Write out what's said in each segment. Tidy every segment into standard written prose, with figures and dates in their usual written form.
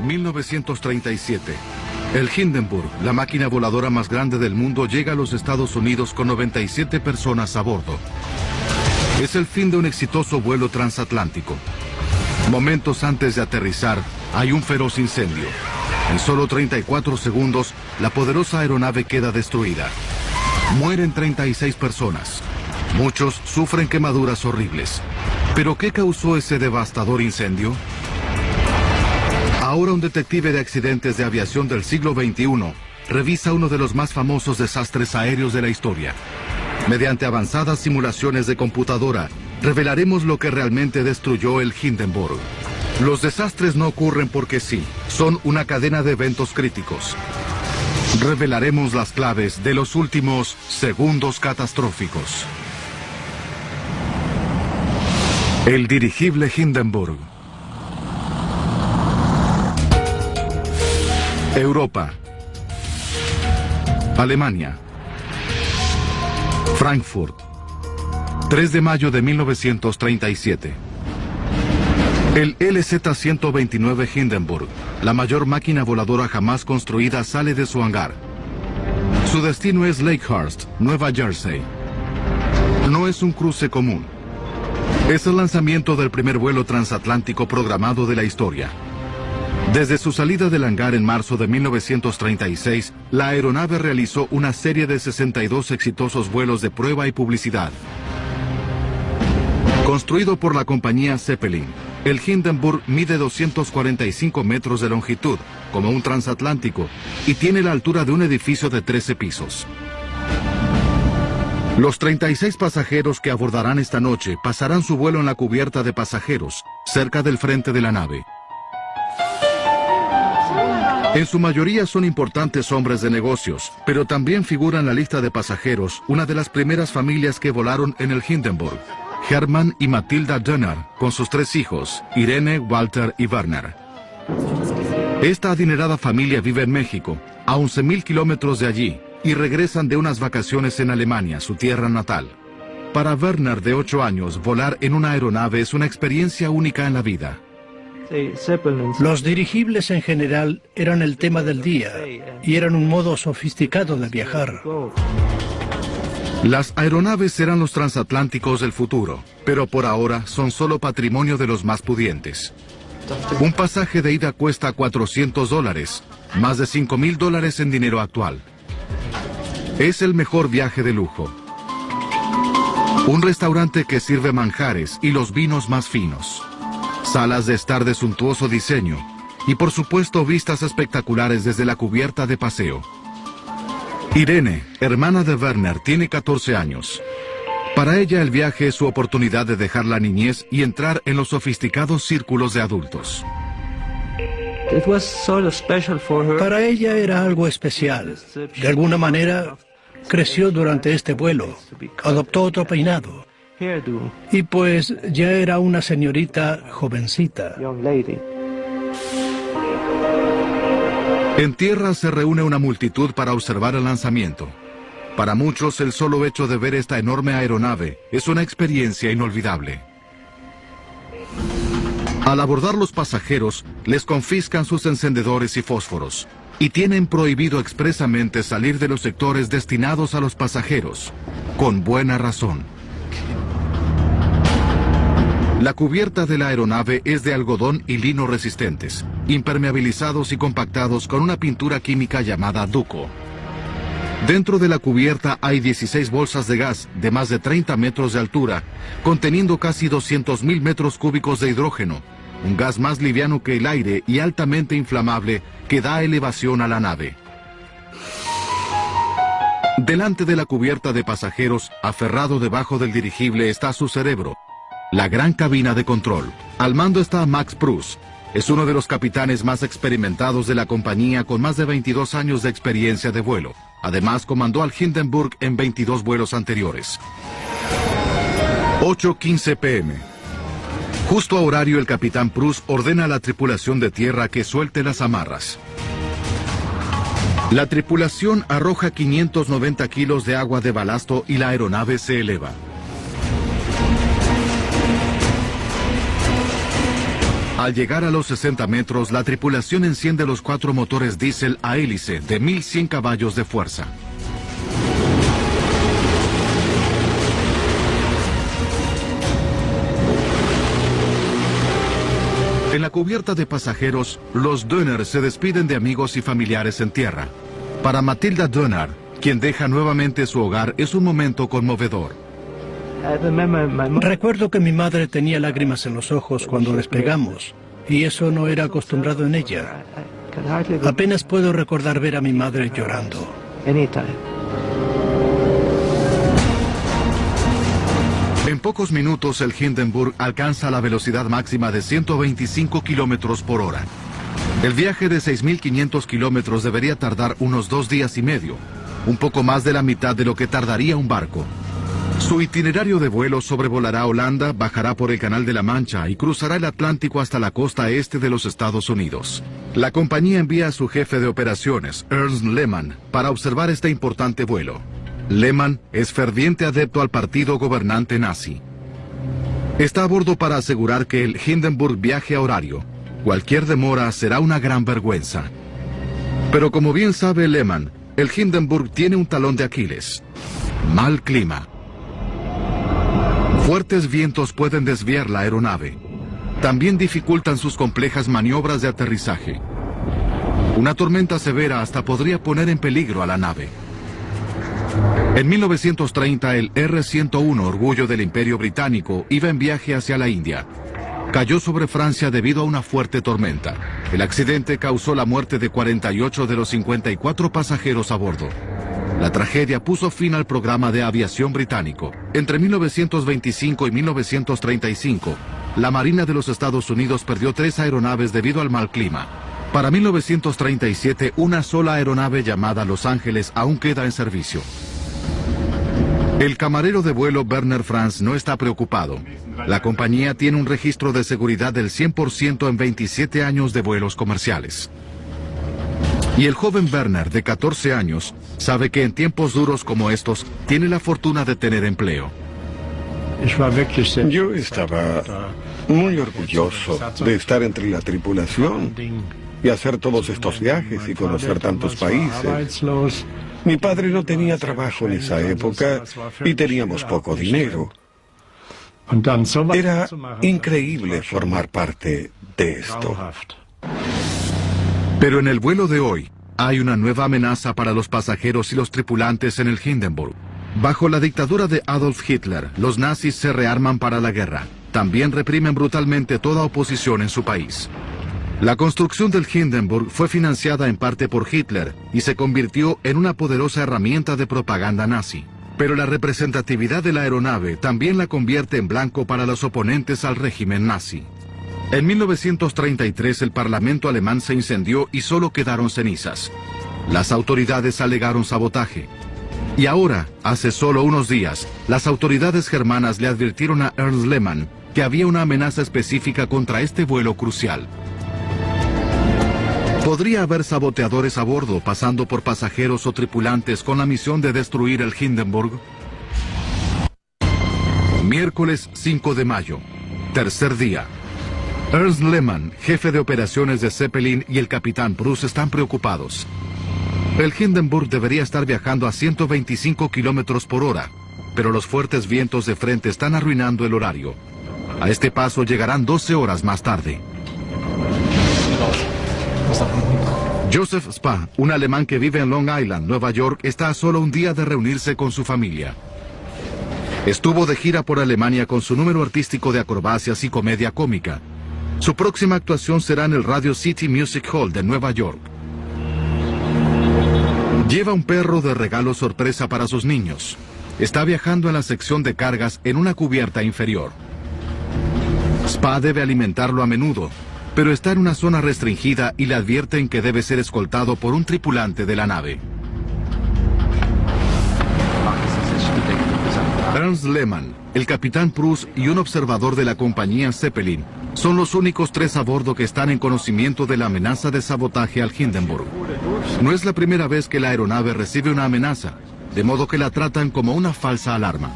1937. El Hindenburg, la máquina voladora más grande del mundo, llega a los Estados Unidos con 97 personas a bordo. Es el fin de un exitoso vuelo transatlántico. Momentos antes de aterrizar, hay un feroz incendio. En solo 34 segundos, la poderosa aeronave queda destruida. Mueren 36 personas. Muchos sufren quemaduras horribles. ¿Pero qué causó ese devastador incendio? Ahora un detective de accidentes de aviación del siglo XXI revisa uno de los más famosos desastres aéreos de la historia. Mediante avanzadas simulaciones de computadora, revelaremos lo que realmente destruyó el Hindenburg. Los desastres no ocurren porque sí, son una cadena de eventos críticos. Revelaremos las claves de los últimos segundos catastróficos. El dirigible Hindenburg. Europa. Alemania. Frankfurt. 3 de mayo de 1937. El LZ-129 Hindenburg, la mayor máquina voladora jamás construida, sale de su hangar. Su destino es Lakehurst, Nueva Jersey. No es un cruce común. Es el lanzamiento del primer vuelo transatlántico programado de la historia. Desde su salida del hangar en marzo de 1936, la aeronave realizó una serie de 62 exitosos vuelos de prueba y publicidad. Construido por la compañía Zeppelin, el Hindenburg mide 245 metros de longitud, como un transatlántico, y tiene la altura de un edificio de 13 pisos. Los 36 pasajeros que abordarán esta noche pasarán su vuelo en la cubierta de pasajeros, cerca del frente de la nave. En su mayoría son importantes hombres de negocios, pero también figura en la lista de pasajeros una de las primeras familias que volaron en el Hindenburg, Hermann y Matilda Dönner, con sus 3 hijos, Irene, Walter y Werner. Esta adinerada familia vive en México, a 11.000 kilómetros de allí, y regresan de unas vacaciones en Alemania, su tierra natal. Para Werner, de 8 años, volar en una aeronave es una experiencia única en la vida. Los dirigibles en general eran el tema del día y eran un modo sofisticado de viajar. Las aeronaves serán los transatlánticos del futuro, pero por ahora son solo patrimonio de los más pudientes. Un pasaje de ida cuesta $400, más de $5.000 en dinero actual. Es el mejor viaje de lujo. Un restaurante que sirve manjares y los vinos más finos. Salas de estar de suntuoso diseño y por supuesto vistas espectaculares desde la cubierta de paseo. Irene, hermana de Werner, tiene 14 años. Para ella el viaje es su oportunidad de dejar la niñez y entrar en los sofisticados círculos de adultos. Para ella era algo especial. De alguna manera, creció durante este vuelo, adoptó otro peinado. Y pues ya era una señorita jovencita. En tierra se reúne una multitud para observar el lanzamiento. Para muchos, el solo hecho de ver esta enorme aeronave es una experiencia inolvidable. Al abordar los pasajeros, les confiscan sus encendedores y fósforos, y tienen prohibido expresamente salir de los sectores destinados a los pasajeros, con buena razón. La cubierta de la aeronave es de algodón y lino resistentes, impermeabilizados y compactados con una pintura química llamada Duco. Dentro de la cubierta hay 16 bolsas de gas de más de 30 metros de altura, conteniendo casi 200.000 metros cúbicos de hidrógeno, un gas más liviano que el aire y altamente inflamable que da elevación a la nave. Delante de la cubierta de pasajeros, aferrado debajo del dirigible, está su cerebro, la gran cabina de control. Al mando está Max Pruss. Es uno de los capitanes más experimentados de la compañía, con más de 22 años de experiencia de vuelo. Además, comandó al Hindenburg en 22 vuelos anteriores. 8:15 p.m. Justo a horario, el capitán Pruss ordena a la tripulación de tierra que suelte las amarras. La tripulación arroja 590 kilos de agua de balasto y la aeronave se eleva. Al llegar a los 60 metros, la tripulación enciende los 4 motores diésel a hélice de 1100 caballos de fuerza. En la cubierta de pasajeros, los Dönner se despiden de amigos y familiares en tierra. Para Matilda Dönner, quien deja nuevamente su hogar, es un momento conmovedor. Recuerdo que mi madre tenía lágrimas en los ojos cuando despegamos, y eso no era acostumbrado en ella. Apenas puedo recordar ver a mi madre llorando. En pocos minutos el Hindenburg alcanza la velocidad máxima de 125 kilómetros por hora. El viaje de 6.500 kilómetros debería tardar unos 2 días y medio, un poco más de la mitad de lo que tardaría un barco. Su itinerario de vuelo sobrevolará Holanda, bajará por el Canal de la Mancha y cruzará el Atlántico hasta la costa este de los Estados Unidos. La compañía envía a su jefe de operaciones, Ernst Lehmann, para observar este importante vuelo. Lehmann es ferviente adepto al partido gobernante nazi. Está a bordo para asegurar que el Hindenburg viaje a horario. Cualquier demora será una gran vergüenza. Pero como bien sabe Lehmann, el Hindenburg tiene un talón de Aquiles: mal clima. Fuertes vientos pueden desviar la aeronave. También dificultan sus complejas maniobras de aterrizaje. Una tormenta severa hasta podría poner en peligro a la nave. En 1930, el R-101, Orgullo del Imperio Británico, iba en viaje hacia la India. Cayó sobre Francia debido a una fuerte tormenta. El accidente causó la muerte de 48 de los 54 pasajeros a bordo. La tragedia puso fin al programa de aviación británico. Entre 1925 y 1935, la Marina de los Estados Unidos perdió 3 aeronaves debido al mal clima. Para 1937, una sola aeronave llamada Los Ángeles aún queda en servicio. El camarero de vuelo Werner Franz no está preocupado. La compañía tiene un registro de seguridad del 100% en 27 años de vuelos comerciales. Y el joven Werner, de 14 años, sabe que en tiempos duros como estos, tiene la fortuna de tener empleo. Yo estaba muy orgulloso de estar entre la tripulación y hacer todos estos viajes y conocer tantos países. Mi padre no tenía trabajo en esa época y teníamos poco dinero. Era increíble formar parte de esto. Pero en el vuelo de hoy, hay una nueva amenaza para los pasajeros y los tripulantes en el Hindenburg. Bajo la dictadura de Adolf Hitler, los nazis se rearman para la guerra. También reprimen brutalmente toda oposición en su país. La construcción del Hindenburg fue financiada en parte por Hitler y se convirtió en una poderosa herramienta de propaganda nazi. Pero la representatividad de la aeronave también la convierte en blanco para los oponentes al régimen nazi. En 1933 el Parlamento alemán se incendió y solo quedaron cenizas. Las autoridades alegaron sabotaje. Y ahora, hace solo unos días, las autoridades germanas le advirtieron a Ernst Lehmann que había una amenaza específica contra este vuelo crucial. ¿Podría haber saboteadores a bordo pasando por pasajeros o tripulantes con la misión de destruir el Hindenburg? Miércoles 5 de mayo, tercer día. Ernst Lehmann, jefe de operaciones de Zeppelin, y el capitán Prus están preocupados. El Hindenburg debería estar viajando a 125 kilómetros por hora, pero los fuertes vientos de frente están arruinando el horario. A este paso llegarán 12 horas más tarde. Joseph Spa, un alemán que vive en Long Island, Nueva York, está a solo un día de reunirse con su familia. Estuvo de gira por Alemania con su número artístico de acrobacias y comedia cómica. Su próxima actuación será en el Radio City Music Hall de Nueva York. Lleva un perro de regalo sorpresa para sus niños. Está viajando en la sección de cargas en una cubierta inferior. Spa debe alimentarlo a menudo, pero está en una zona restringida y le advierten que debe ser escoltado por un tripulante de la nave. Ernst Lehmann, el capitán Prus y un observador de la compañía Zeppelin son los únicos 3 a bordo que están en conocimiento de la amenaza de sabotaje al Hindenburg. No es la primera vez que la aeronave recibe una amenaza, de modo que la tratan como una falsa alarma.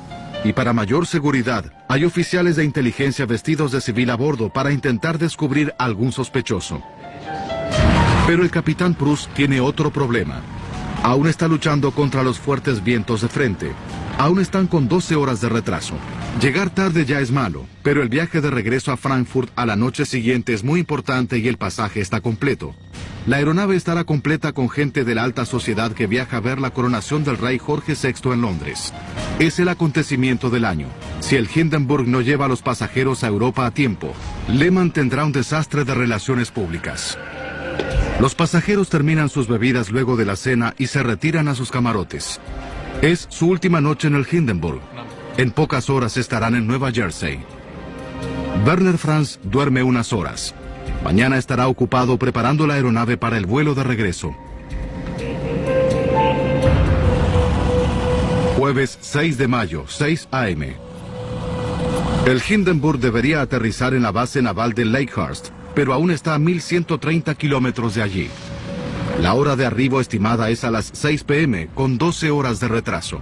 Y para mayor seguridad, hay oficiales de inteligencia vestidos de civil a bordo para intentar descubrir algún sospechoso. Pero el capitán Prus tiene otro problema. Aún está luchando contra los fuertes vientos de frente. Aún están con 12 horas de retraso. Llegar tarde ya es malo, pero el viaje de regreso a Frankfurt a la noche siguiente es muy importante y el pasaje está completo. La aeronave estará completa con gente de la alta sociedad que viaja a ver la coronación del rey Jorge VI en Londres. Es el acontecimiento del año. Si el Hindenburg no lleva a los pasajeros a Europa a tiempo, Lehmann tendrá un desastre de relaciones públicas. Los pasajeros terminan sus bebidas luego de la cena y se retiran a sus camarotes. Es su última noche en el Hindenburg. En pocas horas estarán en Nueva Jersey. Werner Franz duerme unas horas. Mañana estará ocupado preparando la aeronave para el vuelo de regreso. Jueves 6 de mayo, 6 a.m. El Hindenburg debería aterrizar en la base naval de Lakehurst, pero aún está a 1130 kilómetros de allí. La hora de arribo estimada es a las 6 p.m., con 12 horas de retraso.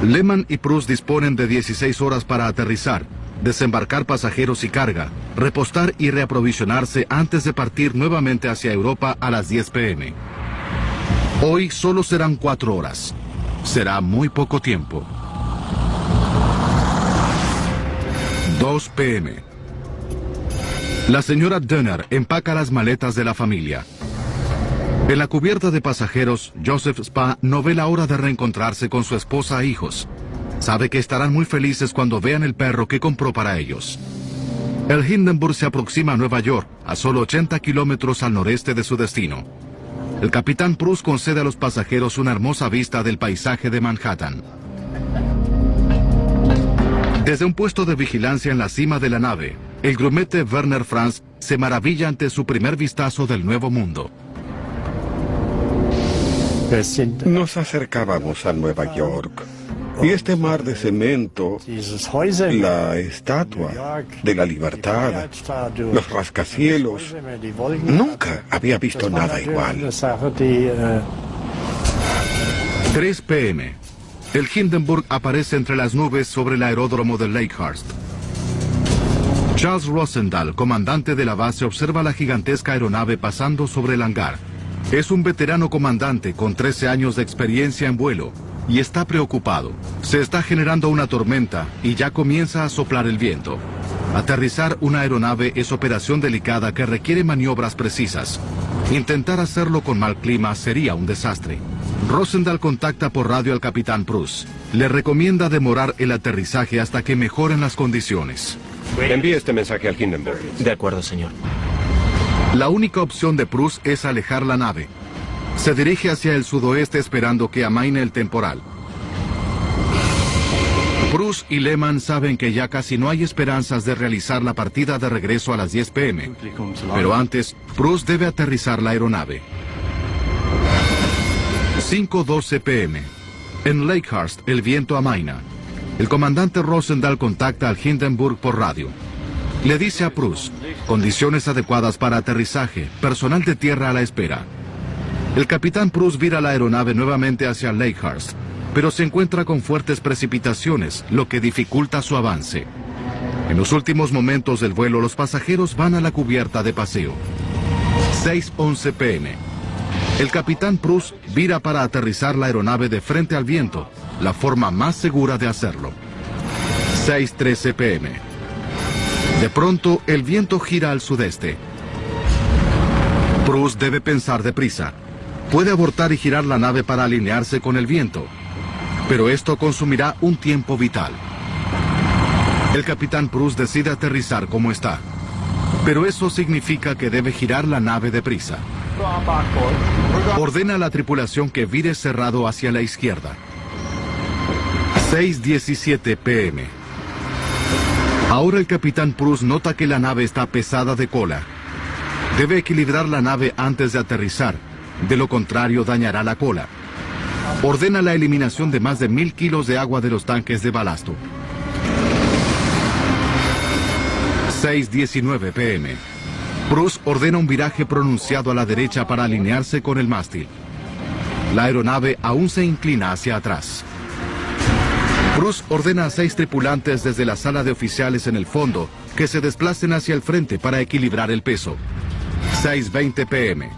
Lehmann y Prus disponen de 16 horas para aterrizar, desembarcar pasajeros y carga, repostar y reaprovisionarse antes de partir nuevamente hacia Europa a las 10 p.m. Hoy solo serán 4 horas. Será muy poco tiempo. 2 p.m. La señora Dönner empaca las maletas de la familia. En la cubierta de pasajeros, Joseph Spa no ve la hora de reencontrarse con su esposa e hijos. Sabe que estarán muy felices cuando vean el perro que compró para ellos. El Hindenburg se aproxima a Nueva York, a solo 80 kilómetros al noreste de su destino. El capitán Prus concede a los pasajeros una hermosa vista del paisaje de Manhattan. Desde un puesto de vigilancia en la cima de la nave, el grumete Werner Franz se maravilla ante su primer vistazo del Nuevo Mundo. Nos acercábamos a Nueva York y este mar de cemento, la estatua de la libertad, los rascacielos, nunca había visto nada igual. 3 p.m. El Hindenburg aparece entre las nubes sobre el aeródromo de Lakehurst. Charles Rosendahl, comandante de la base, observa la gigantesca aeronave pasando sobre el hangar. Es un veterano comandante con 13 años de experiencia en vuelo y está preocupado. Se está generando una tormenta y ya comienza a soplar el viento. Aterrizar una aeronave es operación delicada que requiere maniobras precisas. Intentar hacerlo con mal clima sería un desastre. Rosendahl contacta por radio al capitán Prus. Le recomienda demorar el aterrizaje hasta que mejoren las condiciones. Envíe este mensaje al Hindenburg. De acuerdo, señor. La única opción de Prus es alejar la nave. Se dirige hacia el sudoeste esperando que amaine el temporal. Prus y Lehmann saben que ya casi no hay esperanzas de realizar la partida de regreso a las 10 p.m. Pero antes, Prus debe aterrizar la aeronave. 5:12 p.m. En Lakehurst, el viento amaina. El comandante Rosendahl contacta al Hindenburg por radio. Le dice a Prus, condiciones adecuadas para aterrizaje, personal de tierra a la espera. El capitán Prus vira la aeronave nuevamente hacia Lakehurst, pero se encuentra con fuertes precipitaciones, lo que dificulta su avance. En los últimos momentos del vuelo, los pasajeros van a la cubierta de paseo. 6:11 p.m. El capitán Prus vira para aterrizar la aeronave de frente al viento, la forma más segura de hacerlo. 6:13 p.m. De pronto, el viento gira al sudeste. Prus debe pensar deprisa. Puede abortar y girar la nave para alinearse con el viento, pero esto consumirá un tiempo vital. El capitán Prus decide aterrizar como está, pero eso significa que debe girar la nave deprisa. Ordena a la tripulación que vire cerrado hacia la izquierda. 6:17 p.m. Ahora el capitán Prus nota que la nave está pesada de cola. Debe equilibrar la nave antes de aterrizar, de lo contrario dañará la cola. Ordena la eliminación de más de 1000 kilos de agua de los tanques de balasto. 6:19 p.m. Prus ordena un viraje pronunciado a la derecha para alinearse con el mástil. La aeronave aún se inclina hacia atrás. Bruce ordena a 6 tripulantes desde la sala de oficiales en el fondo que se desplacen hacia el frente para equilibrar el peso. 6:20 p.m.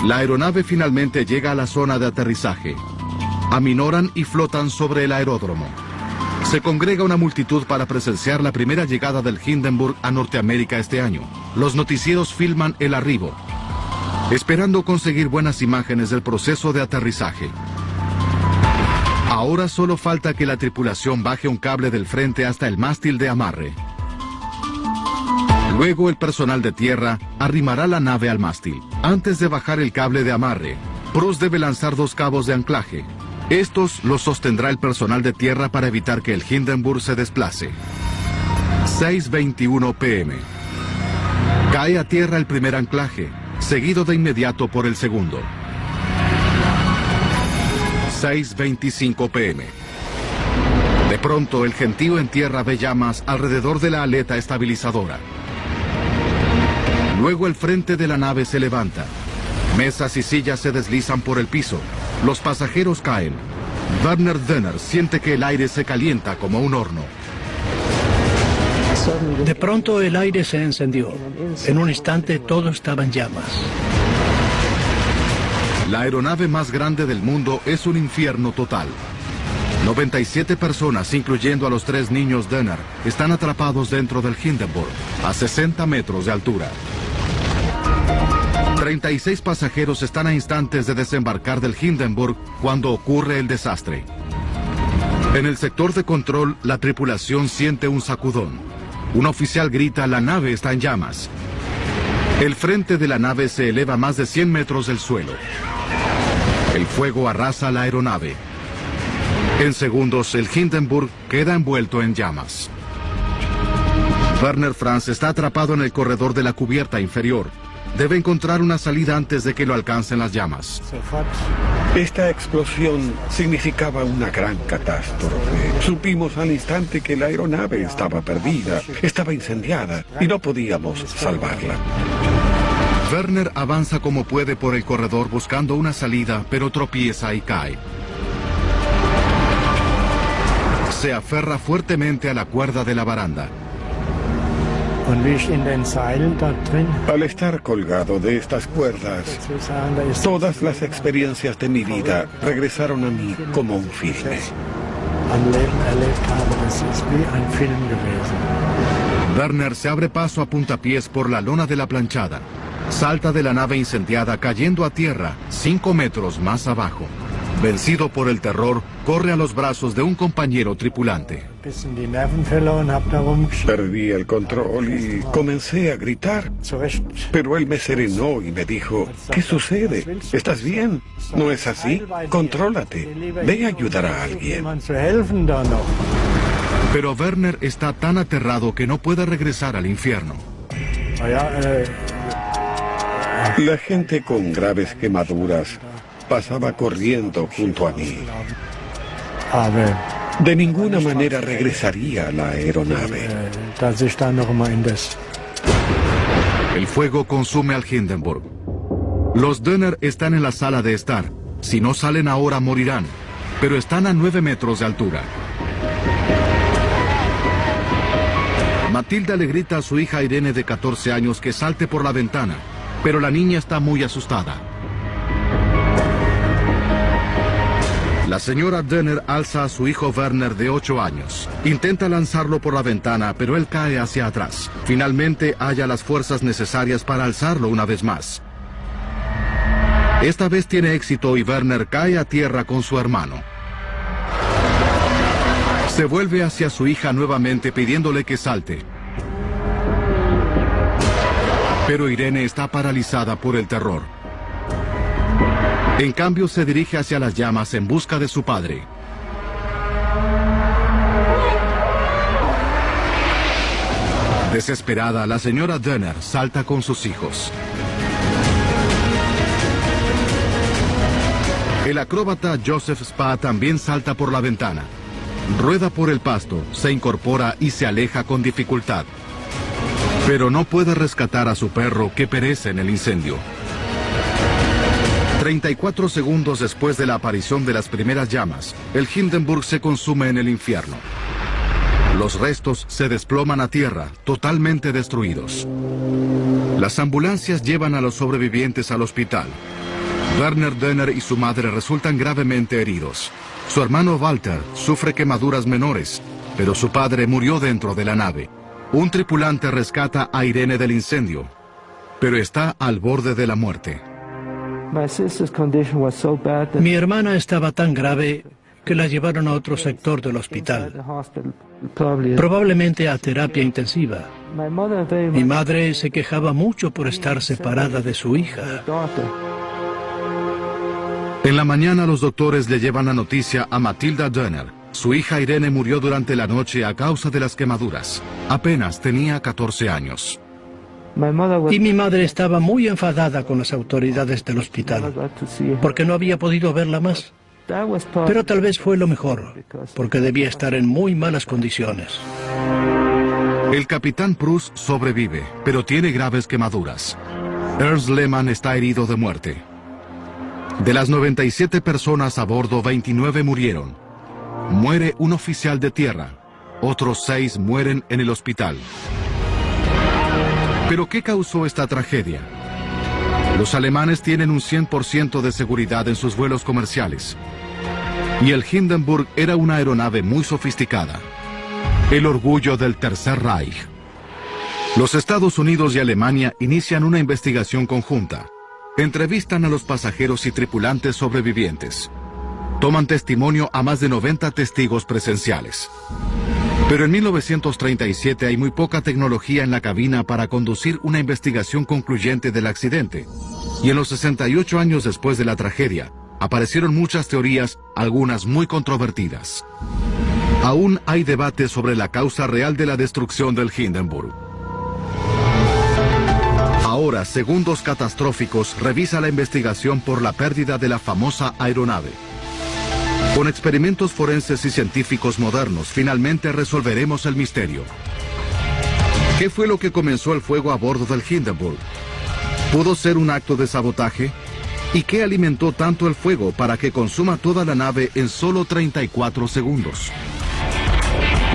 La aeronave finalmente llega a la zona de aterrizaje. Aminoran y flotan sobre el aeródromo. Se congrega una multitud para presenciar la primera llegada del Hindenburg a Norteamérica este año. Los noticieros filman el arribo, esperando conseguir buenas imágenes del proceso de aterrizaje. Ahora solo falta que la tripulación baje un cable del frente hasta el mástil de amarre. Luego el personal de tierra arrimará la nave al mástil. Antes de bajar el cable de amarre, Bruce debe lanzar 2 cabos de anclaje. Estos los sostendrá el personal de tierra para evitar que el Hindenburg se desplace. 6:21 p.m. Cae a tierra el primer anclaje, seguido de inmediato por el segundo. 6:25 p.m. De pronto, el gentío en tierra ve llamas alrededor de la aleta estabilizadora. Luego el frente de la nave se levanta. Mesas y sillas se deslizan por el piso. Los pasajeros caen. Werner Dönner siente que el aire se calienta como un horno. De pronto el aire se encendió. En un instante todo estaba en llamas. La aeronave más grande del mundo es un infierno total. 97 personas, incluyendo a los 3 niños Dönner, están atrapados dentro del Hindenburg, a 60 metros de altura. 36 pasajeros están a instantes de desembarcar del Hindenburg cuando ocurre el desastre. En el sector de control, la tripulación siente un sacudón. Un oficial grita: "La nave está en llamas". El frente de la nave se eleva más de 100 metros del suelo. El fuego arrasa la aeronave. En segundos, el Hindenburg queda envuelto en llamas. Werner Franz está atrapado en el corredor de la cubierta inferior. Debe encontrar una salida antes de que lo alcancen las llamas. Esta explosión significaba una gran catástrofe. Supimos al instante que la aeronave estaba perdida, estaba incendiada y no podíamos salvarla. Werner avanza como puede por el corredor buscando una salida, pero tropieza y cae. Se aferra fuertemente a la cuerda de la baranda. Al estar colgado de estas cuerdas, todas las experiencias de mi vida regresaron a mí como un filme. Werner se abre paso a puntapiés por la lona de la planchada. Salta de la nave incendiada cayendo a tierra 5 metros más abajo. Vencido por el terror, corre a los brazos de un compañero tripulante. Perdí el control y comencé a gritar. Pero él me serenó y me dijo: ¿qué sucede? ¿Estás bien? ¿No es así? Contrólate. Ve a ayudar a alguien. Pero Werner está tan aterrado que no puede regresar al infierno. La gente con graves quemaduras pasaba corriendo junto a mí. De ninguna manera regresaría a la aeronave. El fuego consume al Hindenburg. Los Dönner están en la sala de estar. Si no salen ahora morirán, pero están a 9 metros de altura. Matilda le grita a su hija Irene de 14 años que salte por la ventana, pero la niña está muy asustada. La señora Dönner alza a su hijo Werner de 8 años. Intenta lanzarlo por la ventana, pero él cae hacia atrás. Finalmente halla las fuerzas necesarias para alzarlo una vez más. Esta vez tiene éxito y Werner cae a tierra con su hermano. Se vuelve hacia su hija nuevamente pidiéndole que salte. Pero Irene está paralizada por el terror. En cambio, se dirige hacia las llamas en busca de su padre. Desesperada, la señora Dönner salta con sus hijos. El acróbata Joseph Spa también salta por la ventana. Rueda por el pasto, se incorpora y se aleja con dificultad. Pero no puede rescatar a su perro que perece en el incendio. 34 segundos después de la aparición de las primeras llamas, el Hindenburg se consume en el infierno. Los restos se desploman a tierra, totalmente destruidos. Las ambulancias llevan a los sobrevivientes al hospital. Werner Dönner y su madre resultan gravemente heridos. Su hermano Walter sufre quemaduras menores, pero su padre murió dentro de la nave. Un tripulante rescata a Irene del incendio, pero está al borde de la muerte. Mi hermana estaba tan grave que la llevaron a otro sector del hospital, probablemente a terapia intensiva. Mi madre se quejaba mucho por estar separada de su hija. En la mañana los doctores le llevan la noticia a Matilda Dönner. Su hija Irene murió durante la noche a causa de las quemaduras. Apenas tenía 14 años. Y mi madre estaba muy enfadada con las autoridades del hospital, porque no había podido verla más. Pero tal vez fue lo mejor, porque debía estar en muy malas condiciones. El capitán Prus sobrevive, pero tiene graves quemaduras. Ernst Lehmann está herido de muerte. De las 97 personas a bordo, 29 murieron. Muere un oficial de tierra. Otros 6 mueren en el hospital. ¿Pero qué causó esta tragedia? Los alemanes tienen un 100% de seguridad en sus vuelos comerciales. Y el Hindenburg era una aeronave muy sofisticada. El orgullo del Tercer Reich. Los Estados Unidos y Alemania inician una investigación conjunta. Entrevistan a los pasajeros y tripulantes sobrevivientes. Toman testimonio a más de 90 testigos presenciales. Pero en 1937 hay muy poca tecnología en la cabina para conducir una investigación concluyente del accidente. Y en los 68 años después de la tragedia, aparecieron muchas teorías, algunas muy controvertidas. Aún hay debate sobre la causa real de la destrucción del Hindenburg. Ahora, Segundos Catastróficos revisa la investigación por la pérdida de la famosa aeronave. Con experimentos forenses y científicos modernos, finalmente resolveremos el misterio. ¿Qué fue lo que comenzó el fuego a bordo del Hindenburg? ¿Pudo ser un acto de sabotaje? ¿Y qué alimentó tanto el fuego para que consuma toda la nave en solo 34 segundos?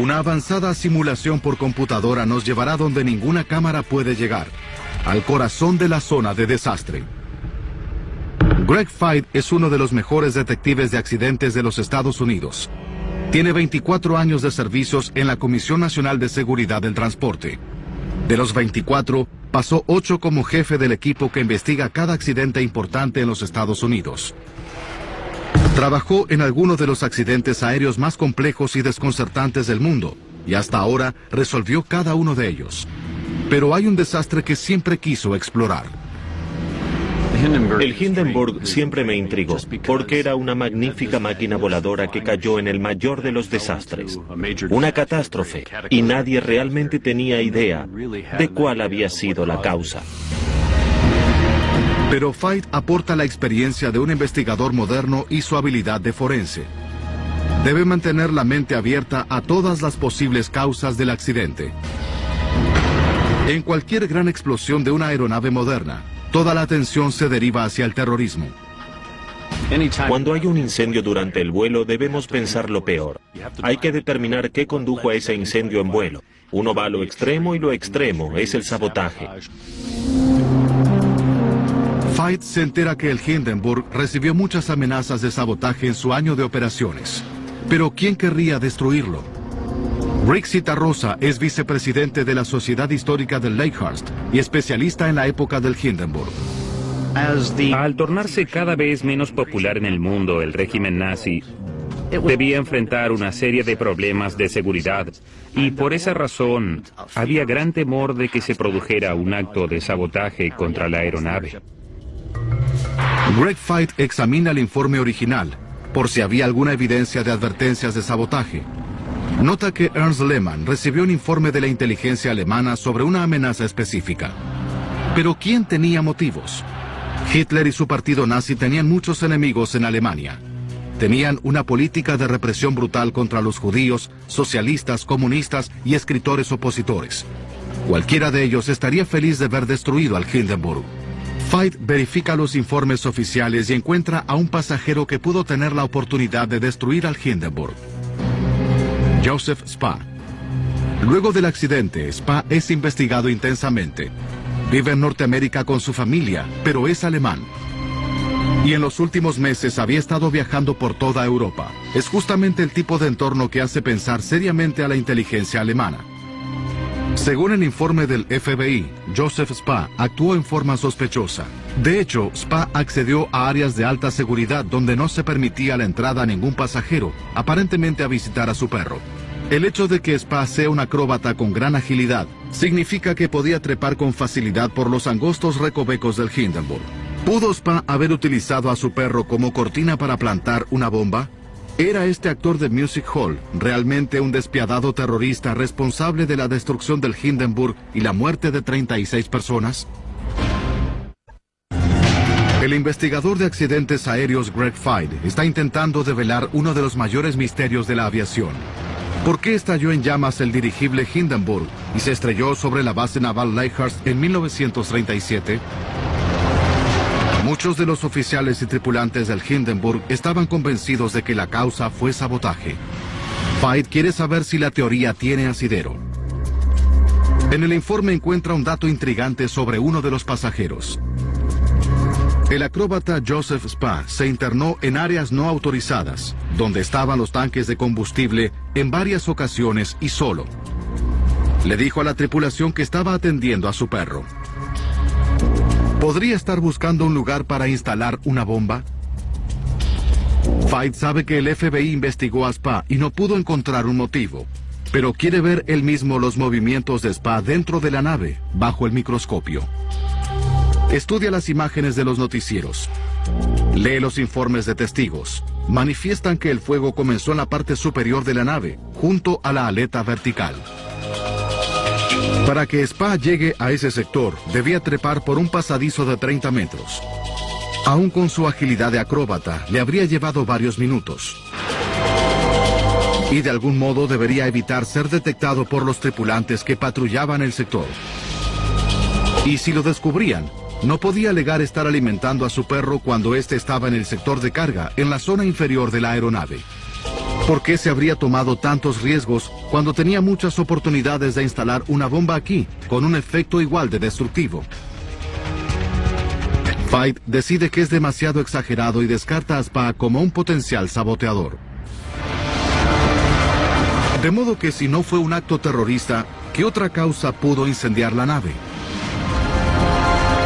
Una avanzada simulación por computadora nos llevará donde ninguna cámara puede llegar, al corazón de la zona de desastre. Greg Feith es uno de los mejores detectives de accidentes de los Estados Unidos. Tiene 24 años de servicios en la Comisión Nacional de Seguridad del Transporte. De los 24, pasó 8 como jefe del equipo que investiga cada accidente importante en los Estados Unidos. Trabajó en algunos de los accidentes aéreos más complejos y desconcertantes del mundo, y hasta ahora resolvió cada uno de ellos. Pero hay un desastre que siempre quiso explorar. El Hindenburg siempre me intrigó, porque era una magnífica máquina voladora que cayó en el mayor de los desastres, una catástrofe, y nadie realmente tenía idea de cuál había sido la causa. Pero Feith aporta la experiencia de un investigador moderno y su habilidad de forense. Debe mantener la mente abierta a todas las posibles causas del accidente. En cualquier gran explosión de una aeronave moderna, toda la atención se deriva hacia el terrorismo. Cuando hay un incendio durante el vuelo, debemos pensar lo peor. Hay que determinar qué condujo a ese incendio en vuelo. Uno va a lo extremo y lo extremo es el sabotaje. Feith se entera que el Hindenburg recibió muchas amenazas de sabotaje en su año de operaciones. Pero ¿quién querría destruirlo? Rick Citarrosa es vicepresidente de la Sociedad Histórica del Lakehurst y especialista en la época del Hindenburg. Al tornarse cada vez menos popular en el mundo el régimen nazi, debía enfrentar una serie de problemas de seguridad y por esa razón había gran temor de que se produjera un acto de sabotaje contra la aeronave. Greg Feith examina el informe original por si había alguna evidencia de advertencias de sabotaje. Nota que Ernst Lehmann recibió un informe de la inteligencia alemana sobre una amenaza específica. Pero ¿quién tenía motivos? Hitler y su partido nazi tenían muchos enemigos en Alemania. Tenían una política de represión brutal contra los judíos, socialistas, comunistas y escritores opositores. Cualquiera de ellos estaría feliz de ver destruido al Hindenburg. Veit verifica los informes oficiales y encuentra a un pasajero que pudo tener la oportunidad de destruir al Hindenburg. Joseph Spa. Luego del accidente, Spa es investigado intensamente. Vive en Norteamérica con su familia, pero es alemán. Y en los últimos meses había estado viajando por toda Europa. Es justamente el tipo de entorno que hace pensar seriamente a la inteligencia alemana. Según el informe del FBI, Joseph Spa actuó en forma sospechosa. De hecho, Spa accedió a áreas de alta seguridad donde no se permitía la entrada a ningún pasajero, aparentemente a visitar a su perro. El hecho de que Spa sea un acróbata con gran agilidad significa que podía trepar con facilidad por los angostos recovecos del Hindenburg. ¿Pudo Spa haber utilizado a su perro como cortina para plantar una bomba? ¿Era este actor de Music Hall realmente un despiadado terrorista responsable de la destrucción del Hindenburg y la muerte de 36 personas? El investigador de accidentes aéreos Greg Feith está intentando develar uno de los mayores misterios de la aviación. ¿Por qué estalló en llamas el dirigible Hindenburg y se estrelló sobre la base naval Leichhardt en 1937? Muchos de los oficiales y tripulantes del Hindenburg estaban convencidos de que la causa fue sabotaje. Feith quiere saber si la teoría tiene asidero. En el informe encuentra un dato intrigante sobre uno de los pasajeros. El acróbata Joseph Spa se internó en áreas no autorizadas, donde estaban los tanques de combustible, en varias ocasiones y solo. Le dijo a la tripulación que estaba atendiendo a su perro. ¿Podría estar buscando un lugar para instalar una bomba? Feith sabe que el FBI investigó a Spa y no pudo encontrar un motivo, pero quiere ver él mismo los movimientos de Spa dentro de la nave, bajo el microscopio. Estudia las imágenes de los noticieros. Lee los informes de testigos. Manifiestan que el fuego comenzó en la parte superior de la nave, junto a la aleta vertical. Para que Spa llegue a ese sector, debía trepar por un pasadizo de 30 metros. Aún con su agilidad de acróbata, le habría llevado varios minutos. Y de algún modo debería evitar ser detectado por los tripulantes que patrullaban el sector. Y si lo descubrían, no podía alegar estar alimentando a su perro cuando éste estaba en el sector de carga, en la zona inferior de la aeronave. ¿Por qué se habría tomado tantos riesgos cuando tenía muchas oportunidades de instalar una bomba aquí, con un efecto igual de destructivo? Feith decide que es demasiado exagerado y descarta a Spa como un potencial saboteador. De modo que si no fue un acto terrorista, ¿qué otra causa pudo incendiar la nave?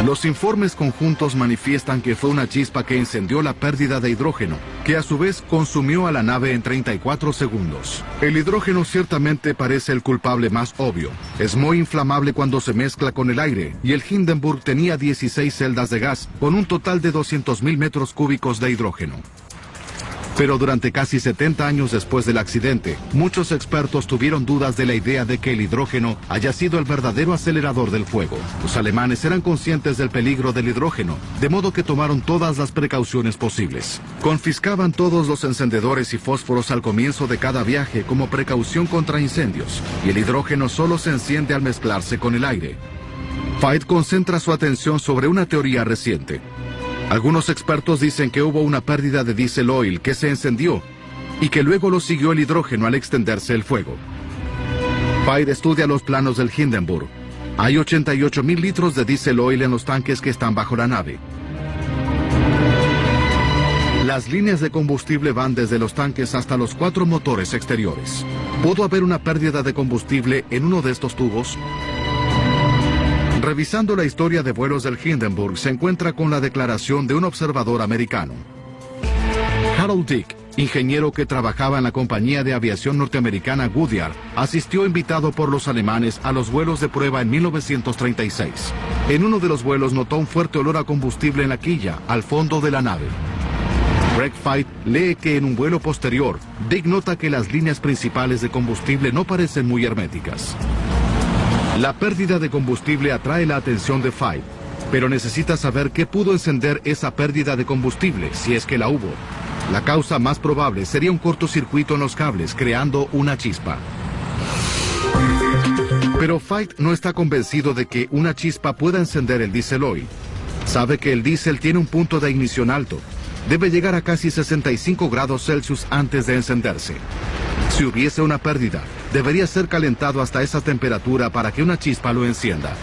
Los informes conjuntos manifiestan que fue una chispa que incendió la pérdida de hidrógeno, que a su vez consumió a la nave en 34 segundos. El hidrógeno ciertamente parece el culpable más obvio. Es muy inflamable cuando se mezcla con el aire, y el Hindenburg tenía 16 celdas de gas, con un total de 200.000 metros cúbicos de hidrógeno. Pero durante casi 70 años después del accidente, muchos expertos tuvieron dudas de la idea de que el hidrógeno haya sido el verdadero acelerador del fuego. Los alemanes eran conscientes del peligro del hidrógeno, de modo que tomaron todas las precauciones posibles. Confiscaban todos los encendedores y fósforos al comienzo de cada viaje como precaución contra incendios, y el hidrógeno solo se enciende al mezclarse con el aire. Feith concentra su atención sobre una teoría reciente. Algunos expertos dicen que hubo una pérdida de diésel oil que se encendió y que luego lo siguió el hidrógeno al extenderse el fuego. Feith estudia los planos del Hindenburg. Hay 88.000 litros de diésel oil en los tanques que están bajo la nave. Las líneas de combustible van desde los tanques hasta los 4 motores exteriores. ¿Pudo haber una pérdida de combustible en uno de estos tubos? Revisando la historia de vuelos del Hindenburg, se encuentra con la declaración de un observador americano. Harold Dick, ingeniero que trabajaba en la compañía de aviación norteamericana Goodyear, asistió invitado por los alemanes a los vuelos de prueba en 1936. En uno de los vuelos notó un fuerte olor a combustible en la quilla, al fondo de la nave. Greg Feith lee que en un vuelo posterior, Dick nota que las líneas principales de combustible no parecen muy herméticas. La pérdida de combustible atrae la atención de Feith, pero necesita saber qué pudo encender esa pérdida de combustible, si es que la hubo. La causa más probable sería un cortocircuito en los cables, creando una chispa. Pero Feith no está convencido de que una chispa pueda encender el diésel oil. Sabe que el diésel tiene un punto de ignición alto. Debe llegar a casi 65 grados Celsius antes de encenderse. Si hubiese una pérdida, debería ser calentado hasta esa temperatura para que una chispa lo encienda.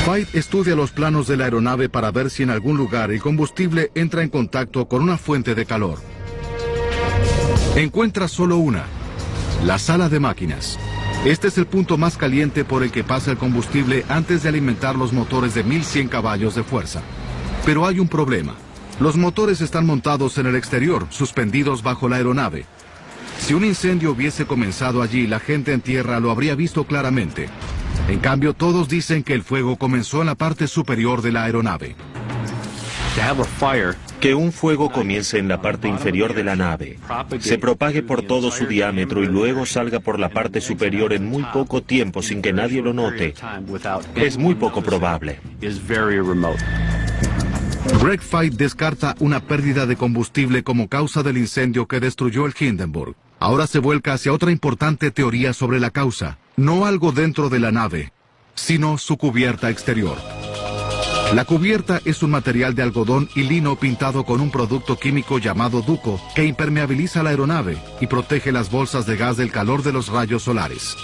Veit estudia los planos de la aeronave para ver si en algún lugar el combustible entra en contacto con una fuente de calor. Encuentra solo una: la sala de máquinas. Este es el punto más caliente por el que pasa el combustible antes de alimentar los motores de 1100 caballos de fuerza. Pero hay un problema. Los motores están montados en el exterior, suspendidos bajo la aeronave. Si un incendio hubiese comenzado allí, la gente en tierra lo habría visto claramente. En cambio, todos dicen que el fuego comenzó en la parte superior de la aeronave. Que un fuego comience en la parte inferior de la nave, se propague por todo su diámetro y luego salga por la parte superior en muy poco tiempo sin que nadie lo note, es muy poco probable. Greg Veit descarta una pérdida de combustible como causa del incendio que destruyó el Hindenburg. Ahora se vuelca hacia otra importante teoría sobre la causa. No algo dentro de la nave, sino su cubierta exterior. La cubierta es un material de algodón y lino pintado con un producto químico llamado duco que impermeabiliza la aeronave y protege las bolsas de gas del calor de los rayos solares.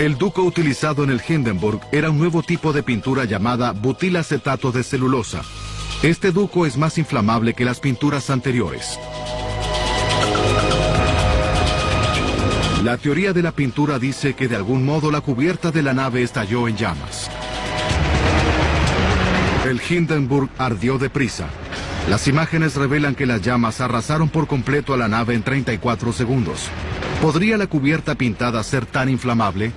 El duco utilizado en el Hindenburg era un nuevo tipo de pintura llamada butilacetato de celulosa. Este duco es más inflamable que las pinturas anteriores. La teoría de la pintura dice que de algún modo la cubierta de la nave estalló en llamas. El Hindenburg ardió deprisa. Las imágenes revelan que las llamas arrasaron por completo a la nave en 34 segundos. ¿Podría la cubierta pintada ser tan inflamable?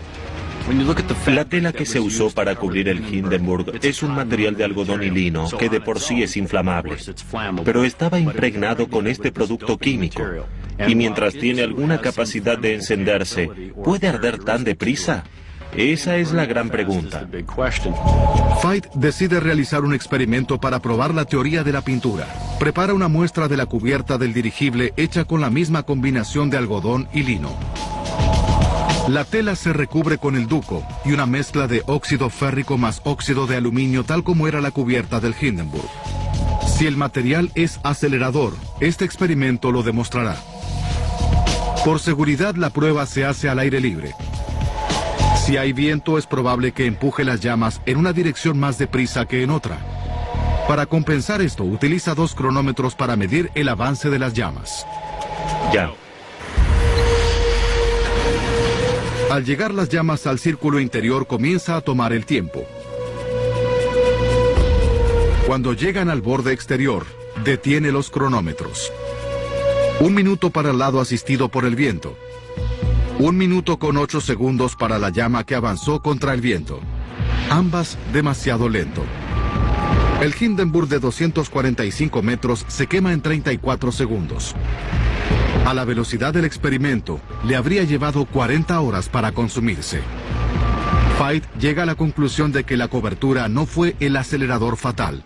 La tela que se usó para cubrir el Hindenburg es un material de algodón y lino que de por sí es inflamable, pero estaba impregnado con este producto químico. Y mientras tiene alguna capacidad de encenderse, ¿puede arder tan deprisa? Esa es la gran pregunta. Veit decide realizar un experimento para probar la teoría de la pintura. Prepara una muestra de la cubierta del dirigible hecha con la misma combinación de algodón y lino. La tela se recubre con el duco y una mezcla de óxido férrico más óxido de aluminio, tal como era la cubierta del Hindenburg. Si el material es acelerador, este experimento lo demostrará. Por seguridad, la prueba se hace al aire libre. Si hay viento, es probable que empuje las llamas en una dirección más deprisa que en otra. Para compensar esto, utiliza 2 cronómetros para medir el avance de las llamas. Ya. Al llegar las llamas al círculo interior, comienza a tomar el tiempo. Cuando llegan al borde exterior, detiene los cronómetros. 1 minuto para el lado asistido por el viento. 1 minuto con 8 segundos para la llama que avanzó contra el viento. Ambas demasiado lento. El Hindenburg de 245 metros se quema en 34 segundos. A la velocidad del experimento, le habría llevado 40 horas para consumirse. Veit llega a la conclusión de que la cobertura no fue el acelerador fatal.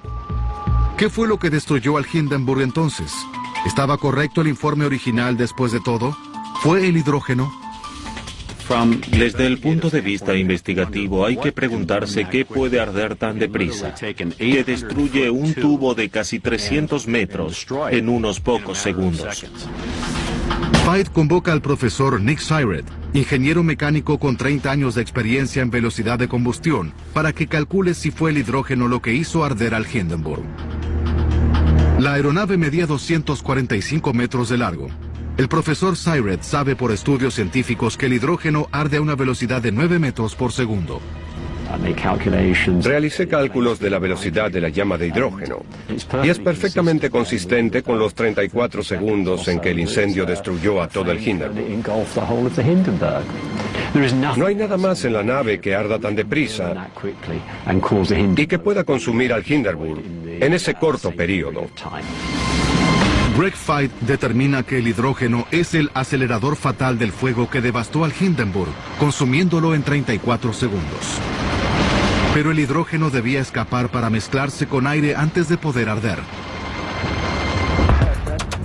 ¿Qué fue lo que destruyó al Hindenburg entonces? ¿Estaba correcto el informe original después de todo? ¿Fue el hidrógeno? Desde el punto de vista investigativo hay que preguntarse qué puede arder tan deprisa, que destruye un tubo de casi 300 metros en unos pocos segundos. Veit convoca al profesor Nick Syret, ingeniero mecánico con 30 años de experiencia en velocidad de combustión, para que calcule si fue el hidrógeno lo que hizo arder al Hindenburg. La aeronave medía 245 metros de largo. El profesor Syret sabe por estudios científicos que el hidrógeno arde a una velocidad de 9 metros por segundo. Realicé cálculos de la velocidad de la llama de hidrógeno y es perfectamente consistente con los 34 segundos en que el incendio destruyó a todo el Hindenburg. No hay nada más en la nave que arda tan deprisa y que pueda consumir al Hindenburg en ese corto periodo. Greg Veit determina que el hidrógeno es el acelerador fatal del fuego que devastó al Hindenburg, consumiéndolo en 34 segundos. Pero el hidrógeno debía escapar para mezclarse con aire antes de poder arder.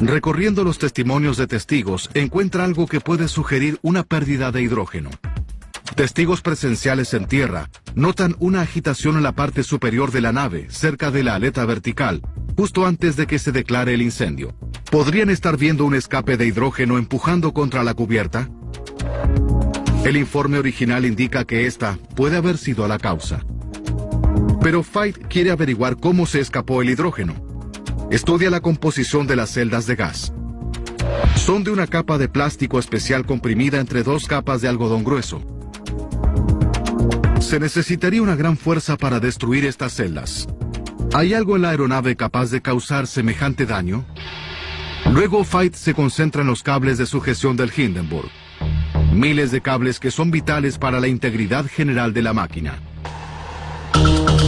Recorriendo los testimonios de testigos, encuentra algo que puede sugerir una pérdida de hidrógeno. Testigos presenciales en tierra notan una agitación en la parte superior de la nave, cerca de la aleta vertical, justo antes de que se declare el incendio. ¿Podrían estar viendo un escape de hidrógeno empujando contra la cubierta? El informe original indica que esta puede haber sido la causa. Pero Feit quiere averiguar cómo se escapó el hidrógeno. Estudia la composición de las celdas de gas. Son de una capa de plástico especial comprimida entre dos capas de algodón grueso. Se necesitaría una gran fuerza para destruir estas celdas. ¿Hay algo en la aeronave capaz de causar semejante daño? Luego Feit se concentra en los cables de sujeción del Hindenburg. Miles de cables que son vitales para la integridad general de la máquina.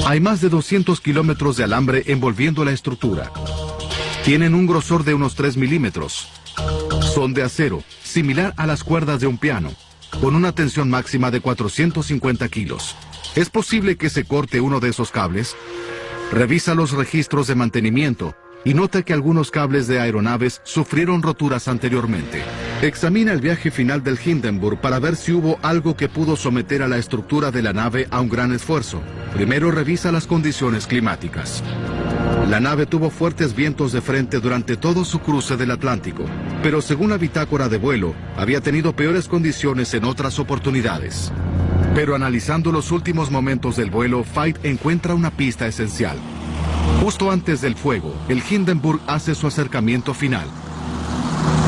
Hay más de 200 kilómetros de alambre envolviendo la estructura. Tienen un grosor de unos 3 milímetros. Son de acero, similar a las cuerdas de un piano, con una tensión máxima de 450 kilos. ¿Es posible que se corte uno de esos cables? Revisa los registros de mantenimiento y nota que algunos cables de aeronaves sufrieron roturas anteriormente. Examina el viaje final del Hindenburg para ver si hubo algo que pudo someter a la estructura de la nave a un gran esfuerzo. Primero revisa las condiciones climáticas. La nave tuvo fuertes vientos de frente durante todo su cruce del Atlántico, pero según la bitácora de vuelo, había tenido peores condiciones en otras oportunidades. Pero analizando los últimos momentos del vuelo, Feit encuentra una pista esencial. Justo antes del fuego, el Hindenburg hace su acercamiento final.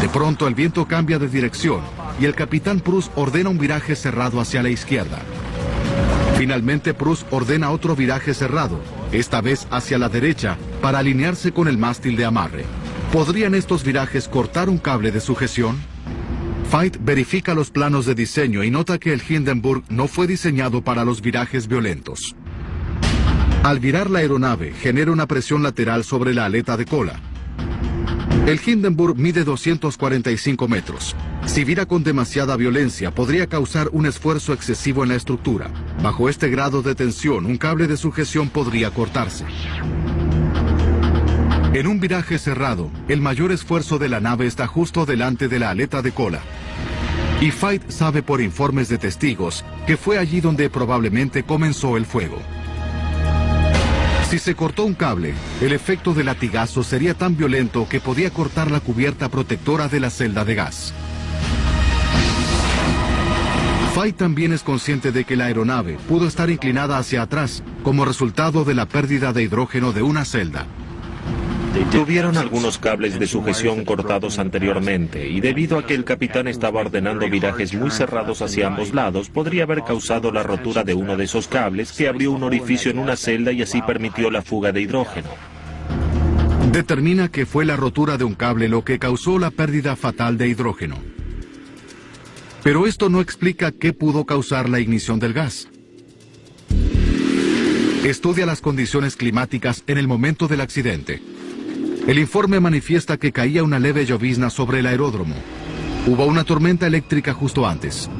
De pronto el viento cambia de dirección y el capitán Prus ordena un viraje cerrado hacia la izquierda. Finalmente Prus ordena otro viraje cerrado, esta vez hacia la derecha, para alinearse con el mástil de amarre. ¿Podrían estos virajes cortar un cable de sujeción? Feit verifica los planos de diseño y nota que el Hindenburg no fue diseñado para los virajes violentos. Al virar la aeronave, genera una presión lateral sobre la aleta de cola. El Hindenburg mide 245 metros. Si vira con demasiada violencia, podría causar un esfuerzo excesivo en la estructura. Bajo este grado de tensión, un cable de sujeción podría cortarse. En un viraje cerrado, el mayor esfuerzo de la nave está justo delante de la aleta de cola. Y Feit sabe por informes de testigos que fue allí donde probablemente comenzó el fuego. Si se cortó un cable, el efecto del latigazo sería tan violento que podía cortar la cubierta protectora de la celda de gas. Feit también es consciente de que la aeronave pudo estar inclinada hacia atrás como resultado de la pérdida de hidrógeno de una celda. Tuvieron algunos cables de sujeción cortados anteriormente y debido a que el capitán estaba ordenando virajes muy cerrados hacia ambos lados, podría haber causado la rotura de uno de esos cables que abrió un orificio en una celda y así permitió la fuga de hidrógeno. Determina que fue la rotura de un cable lo que causó la pérdida fatal de hidrógeno. Pero esto no explica qué pudo causar la ignición del gas. Estudia las condiciones climáticas en el momento del accidente. El informe manifiesta que caía una leve llovizna sobre el aeródromo. Hubo una tormenta eléctrica justo antes.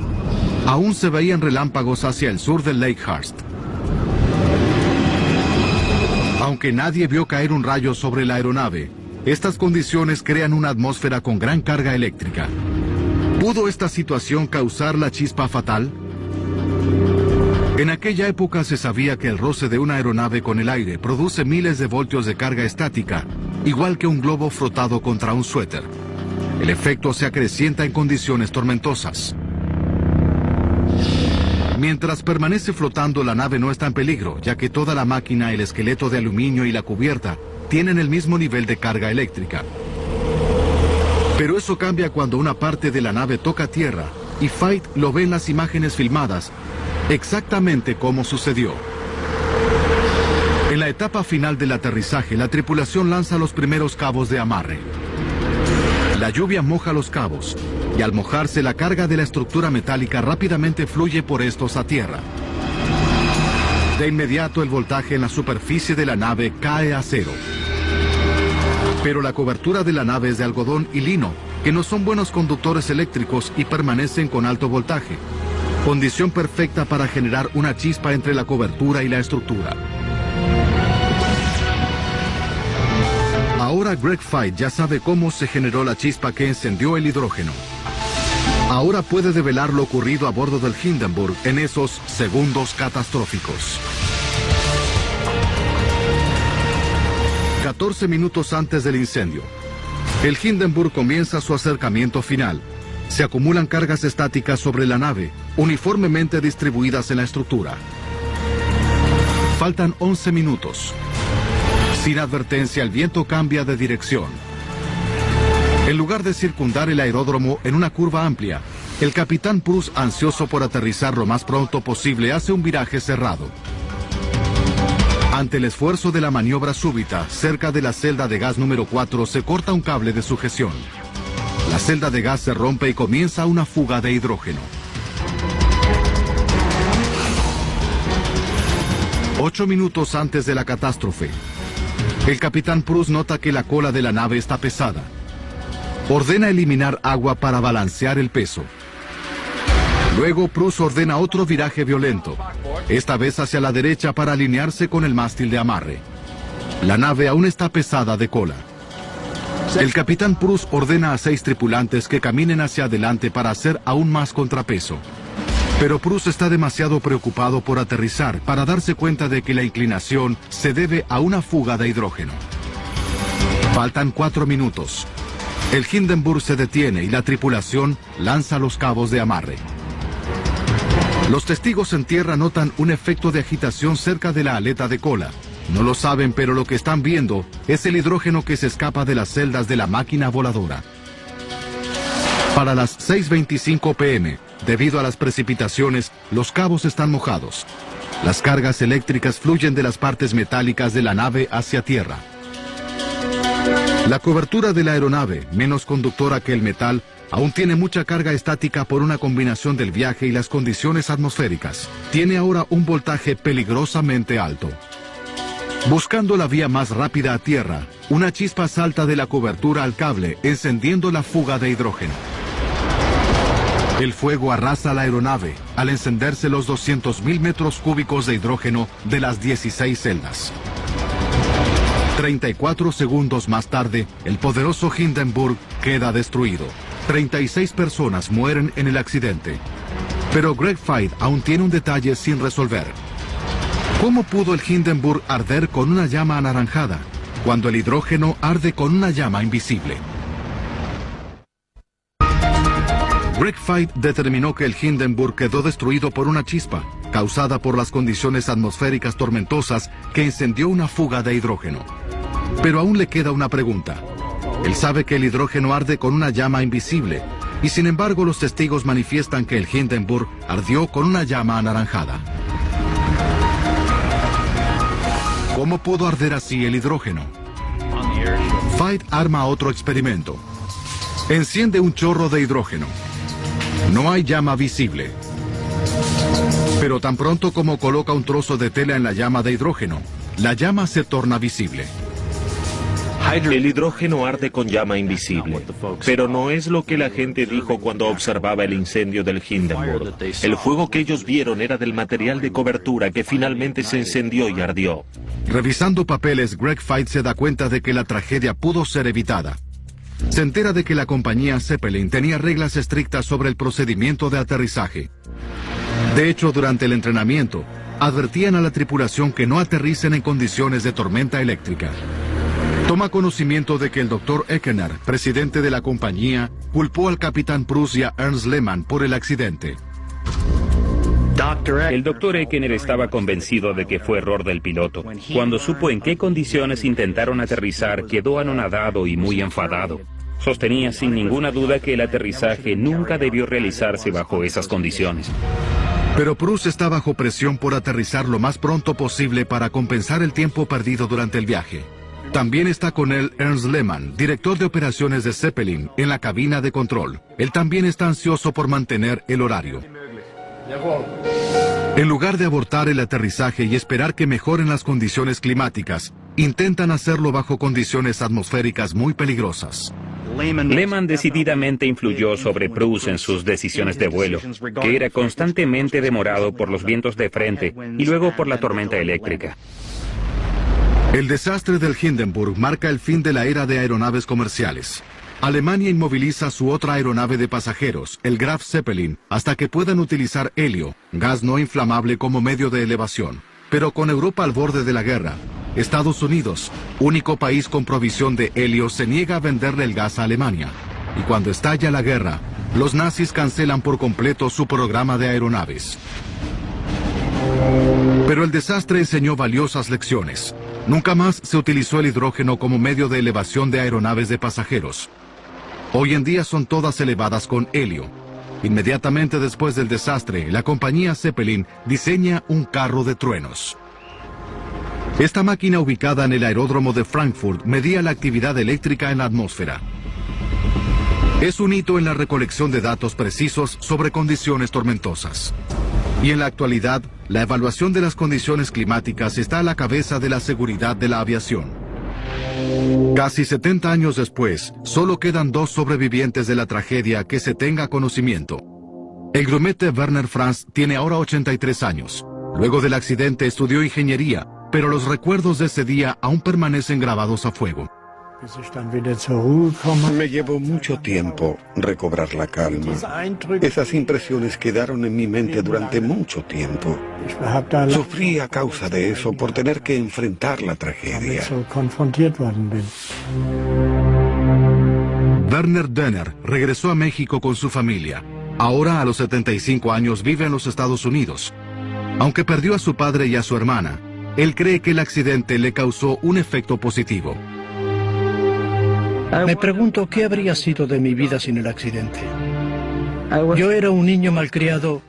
Aún se veían relámpagos hacia el sur del Lake Hurst. Aunque nadie vio caer un rayo sobre la aeronave, estas condiciones crean una atmósfera con gran carga eléctrica. ¿Pudo esta situación causar la chispa fatal? En aquella época se sabía que el roce de una aeronave con el aire produce miles de voltios de carga estática, igual que un globo frotado contra un suéter. El efecto se acrecienta en condiciones tormentosas. Mientras permanece flotando, la nave no está en peligro, ya que toda la máquina, el esqueleto de aluminio y la cubierta tienen el mismo nivel de carga eléctrica. Pero eso cambia cuando una parte de la nave toca tierra, y Feit lo ve en las imágenes filmadas, exactamente como sucedió. En la etapa final del aterrizaje, la tripulación lanza los primeros cabos de amarre. La lluvia moja los cabos, y al mojarse, la carga de la estructura metálica rápidamente fluye por estos a tierra. De inmediato, el voltaje en la superficie de la nave cae a cero. Pero la cobertura de la nave es de algodón y lino, que no son buenos conductores eléctricos y permanecen con alto voltaje. Condición perfecta para generar una chispa entre la cobertura y la estructura. Ahora Greg Feit ya sabe cómo se generó la chispa que encendió el hidrógeno. Ahora puede develar lo ocurrido a bordo del Hindenburg en esos segundos catastróficos. 14 minutos antes del incendio, el Hindenburg comienza su acercamiento final. Se acumulan cargas estáticas sobre la nave, uniformemente distribuidas en la estructura. Faltan 11 minutos. Sin advertencia, el viento cambia de dirección. En lugar de circundar el aeródromo en una curva amplia, el capitán Prus, ansioso por aterrizar lo más pronto posible, hace un viraje cerrado. Ante el esfuerzo de la maniobra súbita, cerca de la celda de gas número 4 se corta un cable de sujeción. La celda de gas se rompe y comienza una fuga de hidrógeno. 8 minutos antes de la catástrofe, el capitán Prus nota que la cola de la nave está pesada. Ordena eliminar agua para balancear el peso. Luego Prus ordena otro viraje violento, esta vez hacia la derecha para alinearse con el mástil de amarre. La nave aún está pesada de cola. El capitán Prus ordena a 6 tripulantes que caminen hacia adelante para hacer aún más contrapeso. Pero Prus está demasiado preocupado por aterrizar para darse cuenta de que la inclinación se debe a una fuga de hidrógeno. Faltan 4 minutos. El Hindenburg se detiene y la tripulación lanza los cabos de amarre. Los testigos en tierra notan un efecto de agitación cerca de la aleta de cola. No lo saben, pero lo que están viendo es el hidrógeno que se escapa de las celdas de la máquina voladora. Para las 6:25 p.m., debido a las precipitaciones, los cabos están mojados. Las cargas eléctricas fluyen de las partes metálicas de la nave hacia tierra. La cobertura de la aeronave, menos conductora que el metal, aún tiene mucha carga estática por una combinación del viaje y las condiciones atmosféricas. Tiene ahora un voltaje peligrosamente alto. Buscando la vía más rápida a tierra, una chispa salta de la cobertura al cable, encendiendo la fuga de hidrógeno. El fuego arrasa la aeronave al encenderse los 200.000 metros cúbicos de hidrógeno de las 16 celdas. 34 segundos más tarde, el poderoso Hindenburg queda destruido. 36 personas mueren en el accidente. Pero Greg Feith aún tiene un detalle sin resolver. ¿Cómo pudo el Hindenburg arder con una llama anaranjada, cuando el hidrógeno arde con una llama invisible? Greg Feith determinó que el Hindenburg quedó destruido por una chispa, causada por las condiciones atmosféricas tormentosas que encendió una fuga de hidrógeno. Pero aún le queda una pregunta. Él sabe que el hidrógeno arde con una llama invisible, y sin embargo los testigos manifiestan que el Hindenburg ardió con una llama anaranjada. ¿Cómo pudo arder así el hidrógeno? Feith arma otro experimento. Enciende un chorro de hidrógeno. No hay llama visible. Pero tan pronto como coloca un trozo de tela en la llama de hidrógeno, la llama se torna visible. El hidrógeno arde con llama invisible, pero no es lo que la gente dijo cuando observaba el incendio del Hindenburg. El fuego que ellos vieron era del material de cobertura que finalmente se encendió y ardió. Revisando papeles, Greg Feith se da cuenta de que la tragedia pudo ser evitada. Se entera de que la compañía Zeppelin tenía reglas estrictas sobre el procedimiento de aterrizaje. De hecho, durante el entrenamiento, advertían a la tripulación que no aterricen en condiciones de tormenta eléctrica. Toma conocimiento de que el Dr. Eckener, presidente de la compañía, culpó al capitán Prus y a Ernst Lehmann por el accidente. El doctor Eckener estaba convencido de que fue error del piloto. Cuando supo en qué condiciones intentaron aterrizar, quedó anonadado y muy enfadado. Sostenía sin ninguna duda que el aterrizaje nunca debió realizarse bajo esas condiciones. Pero Prus está bajo presión por aterrizar lo más pronto posible para compensar el tiempo perdido durante el viaje. También está con él Ernst Lehmann, director de operaciones de Zeppelin, en la cabina de control. Él también está ansioso por mantener el horario. En lugar de abortar el aterrizaje y esperar que mejoren las condiciones climáticas, intentan hacerlo bajo condiciones atmosféricas muy peligrosas. Lehmann decididamente influyó sobre Prus en sus decisiones de vuelo, que era constantemente demorado por los vientos de frente y luego por la tormenta eléctrica. El desastre del Hindenburg marca el fin de la era de aeronaves comerciales. Alemania inmoviliza su otra aeronave de pasajeros, el Graf Zeppelin, hasta que puedan utilizar helio, gas no inflamable como medio de elevación. Pero con Europa al borde de la guerra, Estados Unidos, único país con provisión de helio, se niega a venderle el gas a Alemania. Y cuando estalla la guerra, los nazis cancelan por completo su programa de aeronaves. Pero el desastre enseñó valiosas lecciones. Nunca más se utilizó el hidrógeno como medio de elevación de aeronaves de pasajeros. Hoy en día son todas elevadas con helio. Inmediatamente después del desastre, la compañía Zeppelin diseña un carro de truenos. Esta máquina, ubicada en el aeródromo de Frankfurt, medía la actividad eléctrica en la atmósfera. Es un hito en la recolección de datos precisos sobre condiciones tormentosas. Y en la actualidad, la evaluación de las condiciones climáticas está a la cabeza de la seguridad de la aviación. Casi 70 años después, solo quedan 2 sobrevivientes de la tragedia que se tenga conocimiento. El grumete Werner Franz tiene ahora 83 años. Luego del accidente estudió ingeniería, pero los recuerdos de ese día aún permanecen grabados a fuego. Me llevó mucho tiempo recobrar la calma. Esas impresiones quedaron en mi mente durante mucho tiempo. Sufrí a causa de eso por tener que enfrentar la tragedia. Werner Dönner regresó a México con su familia. Ahora, a los 75 años, vive en los Estados Unidos. Aunque perdió a su padre y a su hermana, él cree que el accidente le causó un efecto positivo. Me pregunto qué habría sido de mi vida sin el accidente. Yo era un niño malcriado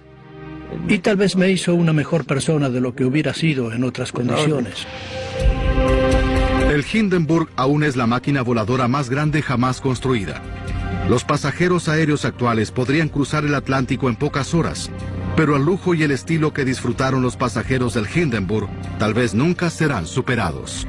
y tal vez me hizo una mejor persona de lo que hubiera sido en otras condiciones. El Hindenburg aún es la máquina voladora más grande jamás construida. Los pasajeros aéreos actuales podrían cruzar el Atlántico en pocas horas, pero el lujo y el estilo que disfrutaron los pasajeros del Hindenburg tal vez nunca serán superados.